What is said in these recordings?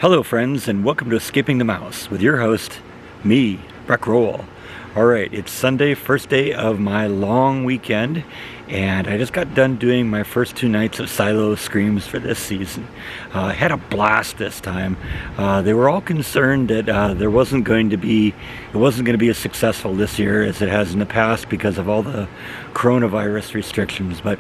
Hello friends, and welcome to Escaping the Mouse with your host, me, Breck Roll. Alright, it's Sunday, first day of my long weekend, and I just got done doing my first 2 nights of Silo Screams for this season. I had a blast this time. They were all concerned that it wasn't going to be as successful this year as it has in the past because of all the coronavirus restrictions, but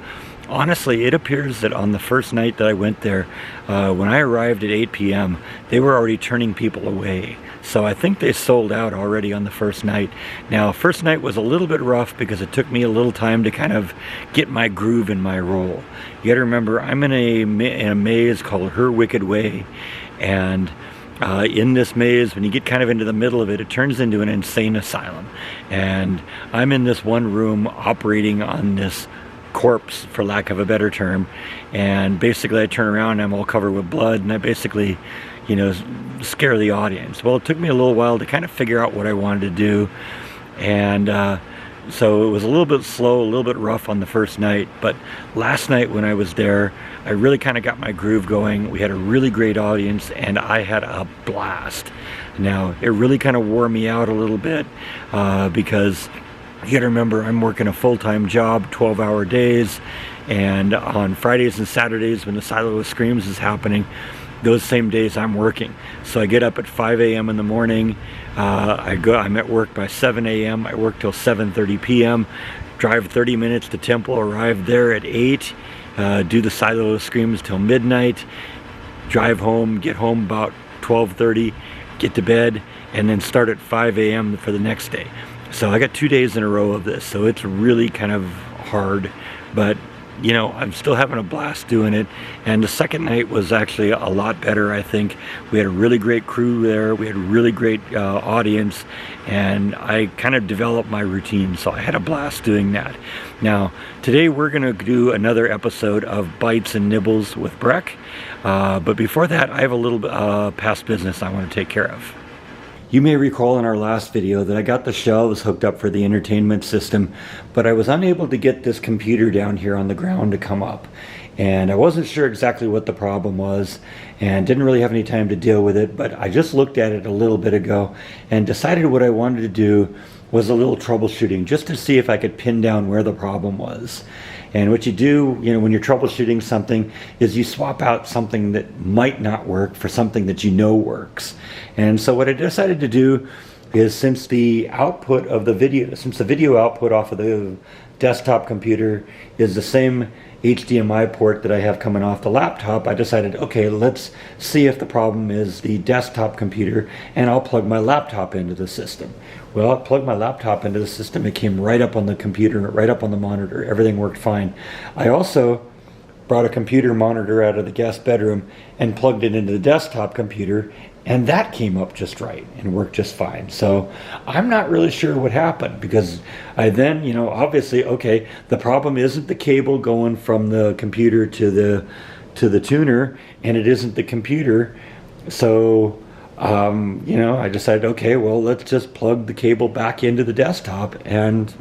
honestly, it appears that on the first night that I went there, when I arrived at 8 p.m., they were already turning people away. So I think they sold out already on the first night. Now, first night was a little bit rough because it took me a little time to kind of get my groove in my role. You gotta remember, I'm in a maze called Her Wicked Way, and in this maze, when you get kind of into the middle of it, it turns into an insane asylum. And I'm in this one room operating on this corpse, for lack of a better term, and basically I turn around and I'm all covered with blood, and I basically, scare the audience. Well, it took me a little while to kind of figure out what I wanted to do, and so it was a little bit slow, a little bit rough on the first night, but last night when I was there, I really kind of got my groove going. We had a really great audience, and I had a blast. Now, it really kind of wore me out a little bit, because you gotta remember, I'm working a full-time job, 12-hour days, and on Fridays and Saturdays when the Silo Screams is happening, those same days I'm working. So I get up at 5 a.m. in the morning, I'm at work by 7 a.m., I work till 7:30 p.m., drive 30 minutes to Temple, arrive there at 8, do the Silo Screams till midnight, drive home, get home about 12:30, get to bed, and then start at 5 a.m. for the next day. So I got 2 days in a row of this, so it's really kind of hard, but I'm still having a blast doing it. And the second night was actually a lot better, I think. We had a really great crew there, we had a really great audience, and I kind of developed my routine, so I had a blast doing that. Now, today we're going to do another episode of Bytes and Nibbles with Breck, but before that, I have a little past business I want to take care of. You may recall in our last video that I got the shelves hooked up for the entertainment system, but I was unable to get this computer down here on the ground to come up. And I wasn't sure exactly what the problem was and didn't really have any time to deal with it, but I just looked at it a little bit ago and decided what I wanted to do was a little troubleshooting just to see if I could pin down where the problem was. And what you do, when you're troubleshooting something, is you swap out something that might not work for something that works. And so what I decided to do is, since the video output off of the desktop computer is the same HDMI port that I have coming off the laptop, I decided, okay, let's see if the problem is the desktop computer, and I'll plug my laptop into the system. Well, I plugged my laptop into the system, it came right up on the computer, right up on the monitor, everything worked fine. I also brought a computer monitor out of the guest bedroom and plugged it into the desktop computer, and that came up just right and worked just fine. So I'm not really sure what happened, because I then, obviously, okay, the problem isn't the cable going from the computer to the tuner, and it isn't the computer. So I decided, okay, well, let's just plug the cable back into the desktop, and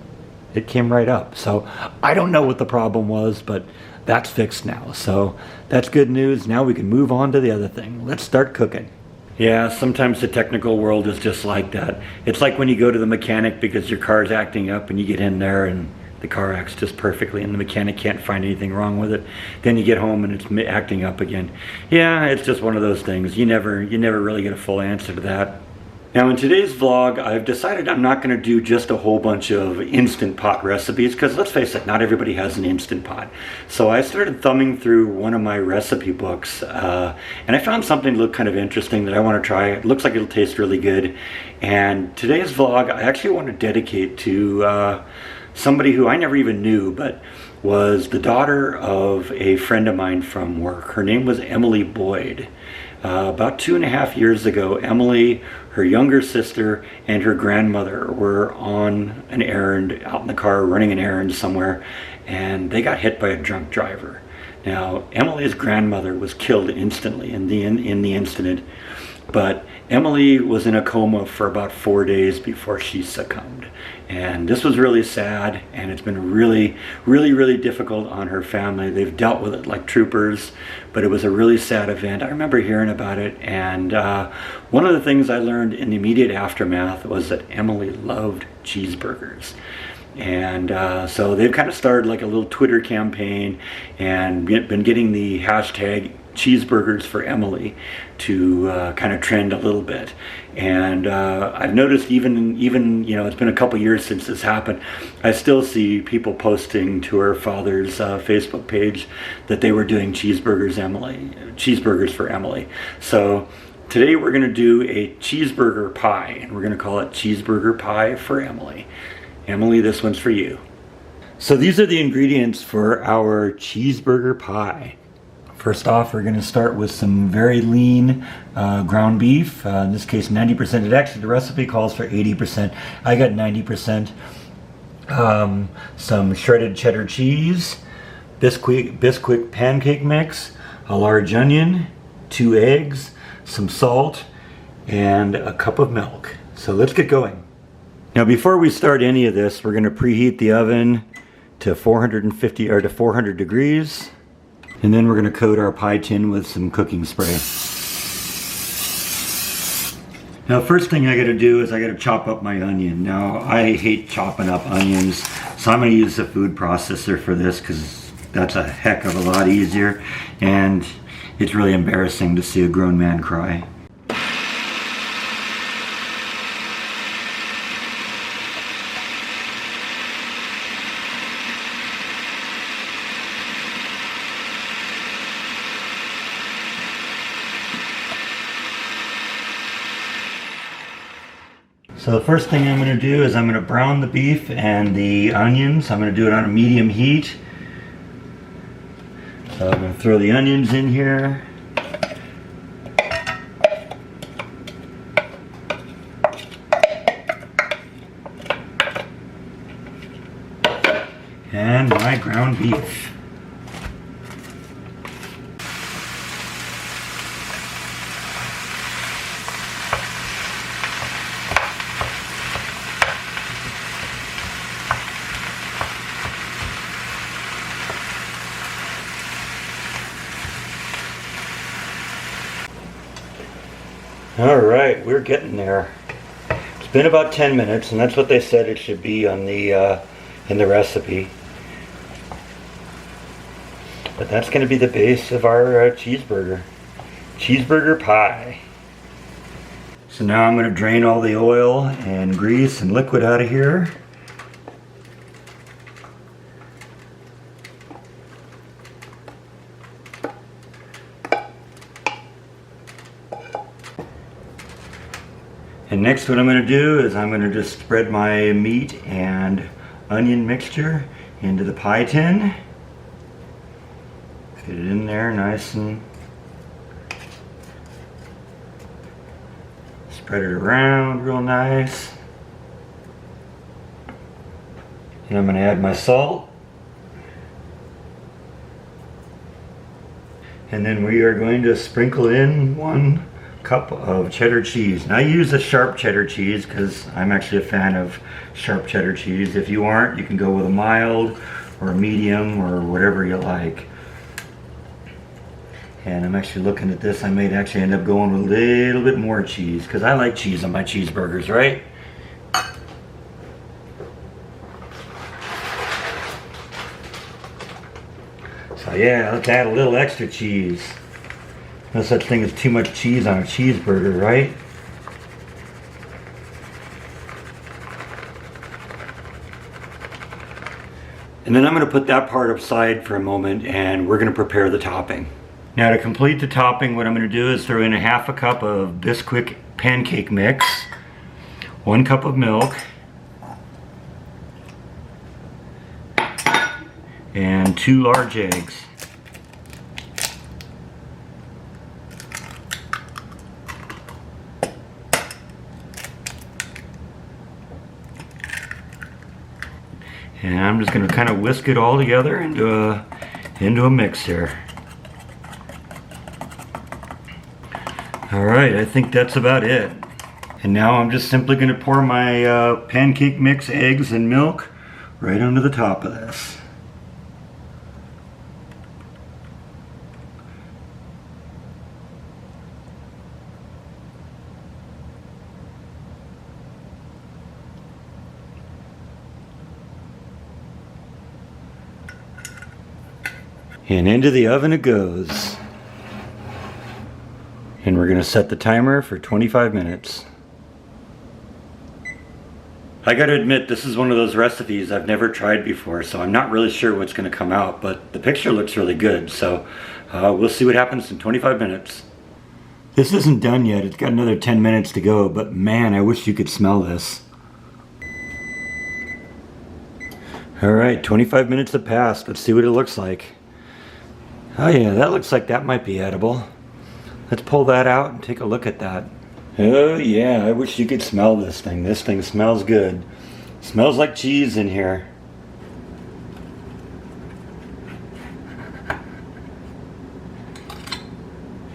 it came right up. So I don't know what the problem was, but that's fixed now. So that's good news. Now we can move on to the other thing. Let's start cooking. Yeah, sometimes the technical world is just like that. It's like when you go to the mechanic because your car's acting up, and you get in there and the car acts just perfectly and the mechanic can't find anything wrong with it. Then you get home and it's acting up again. Yeah, it's just one of those things. You never really get a full answer to that. Now, in today's vlog, I've decided I'm not going to do just a whole bunch of Instant Pot recipes, because let's face it, not everybody has an Instant Pot. So I started thumbing through one of my recipe books, and I found something that looked kind of interesting that I want to try. It looks like it'll taste really good. And today's vlog, I actually want to dedicate to somebody who I never even knew, but was the daughter of a friend of mine from work. Her name was Emily Boyd. About 2.5 years ago, Emily, her younger sister, and her grandmother were on an errand out in the car, running an errand somewhere, and they got hit by a drunk driver. Now, Emily's grandmother was killed instantly in the incident, But Emily was in a coma for about 4 days before she succumbed. And this was really sad, and it's been really, really, really difficult on her family. They've dealt with it like troopers, but it was a really sad event. I remember hearing about it, and one of the things I learned in the immediate aftermath was that Emily loved cheeseburgers. And so they've kind of started like a little Twitter campaign and been getting the hashtag cheeseburgers for Emily to kind of trend a little bit. And I've noticed even you know, it's been a couple years since this happened, I still see people posting to her father's Facebook page that they were doing cheeseburgers for Emily. So today we're going to do a cheeseburger pie, and we're going to call it Cheeseburger Pie for Emily. Emily, this one's for you. So these are the ingredients for our cheeseburger pie. First off, we're going to start with some very lean ground beef. In this case, 90%. It actually, the recipe calls for 80%. I got 90%. Some shredded cheddar cheese, Bisquick pancake mix, a large onion, 2 eggs, some salt, and a cup of milk. So let's get going. Now, before we start any of this, we're going to preheat the oven to 400 degrees. And then we're going to coat our pie tin with some cooking spray. Now, first thing I got to do is I got to chop up my onion. Now, I hate chopping up onions, so I'm going to use the food processor for this because that's a heck of a lot easier. And it's really embarrassing to see a grown man cry. So the first thing I'm going to do is I'm going to brown the beef and the onions. I'm going to do it on a medium heat. So I'm going to throw the onions in here. And my ground beef. Alright, we're getting there. It's been about 10 minutes, and that's what they said it should be on the in the recipe. But that's going to be the base of our cheeseburger pie. So now I'm going to drain all the oil and grease and liquid out of here. And next what I'm going to do is I'm going to just spread my meat and onion mixture into the pie tin. Get it in there nice and spread it around real nice. And I'm going to add my salt. And then we are going to sprinkle in 1 cup of cheddar cheese. Now I use a sharp cheddar cheese because I'm actually a fan of sharp cheddar cheese. If you aren't, you can go with a mild or a medium or whatever you like. And I'm actually looking at this. I might actually end up going with a little bit more cheese because I like cheese on my cheeseburgers, right? So yeah, let's add a little extra cheese. No such thing as too much cheese on a cheeseburger, right? And then I'm going to put that part aside for a moment, and we're going to prepare the topping. Now to complete the topping, what I'm going to do is throw in 1/2 cup of Bisquick pancake mix, 1 cup of milk, and 2 large eggs. And I'm just going to kind of whisk it all together into a mix here. All right, I think that's about it. And now I'm just simply going to pour my pancake mix, eggs, and milk right onto the top of this. And into the oven it goes. And we're going to set the timer for 25 minutes. I got to admit, this is one of those recipes I've never tried before, so I'm not really sure what's going to come out, but the picture looks really good, so we'll see what happens in 25 minutes. This isn't done yet. It's got another 10 minutes to go, but man, I wish you could smell this. All right, 25 minutes have passed. Let's see what it looks like. Oh yeah, that looks like that might be edible. Let's pull that out and take a look at that. Oh yeah, I wish you could smell this thing. This thing smells good. Smells like cheese in here.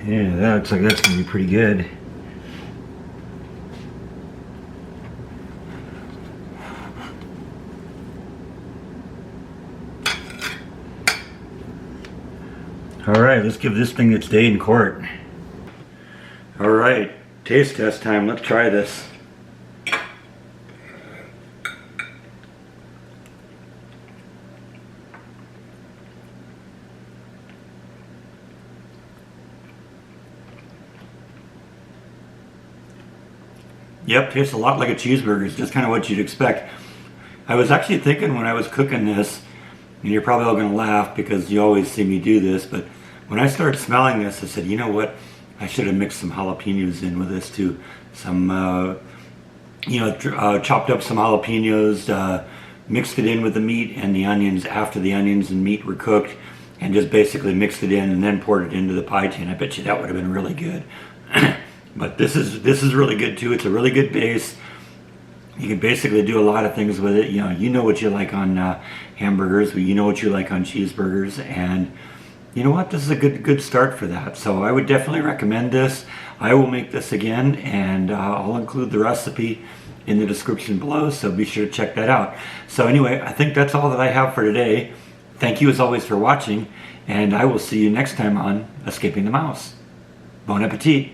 Yeah, that looks like that's going to be pretty good. Alright, let's give this thing its day in court. Alright, taste test time. Let's try this. Yep, tastes a lot like a cheeseburger. It's just kind of what you'd expect. I was actually thinking when I was cooking this, and you're probably all going to laugh because you always see me do this, but when I started smelling this, I said, you know what? I should have mixed some jalapenos in with this too. Some, chopped up some jalapenos, mixed it in with the meat and the onions after the onions and meat were cooked, and just basically mixed it in and then poured it into the pie tin. I bet you that would have been really good. But this is really good too. It's a really good base. You can basically do a lot of things with it. You know what you like on hamburgers, but you know what you like on cheeseburgers, and you know what? This is a good start for that. So I would definitely recommend this. I will make this again, and I'll include the recipe in the description below, so be sure to check that out. So anyway, I think that's all that I have for today. Thank you as always for watching, and I will see you next time on Escaping the Mouse. Bon appetit!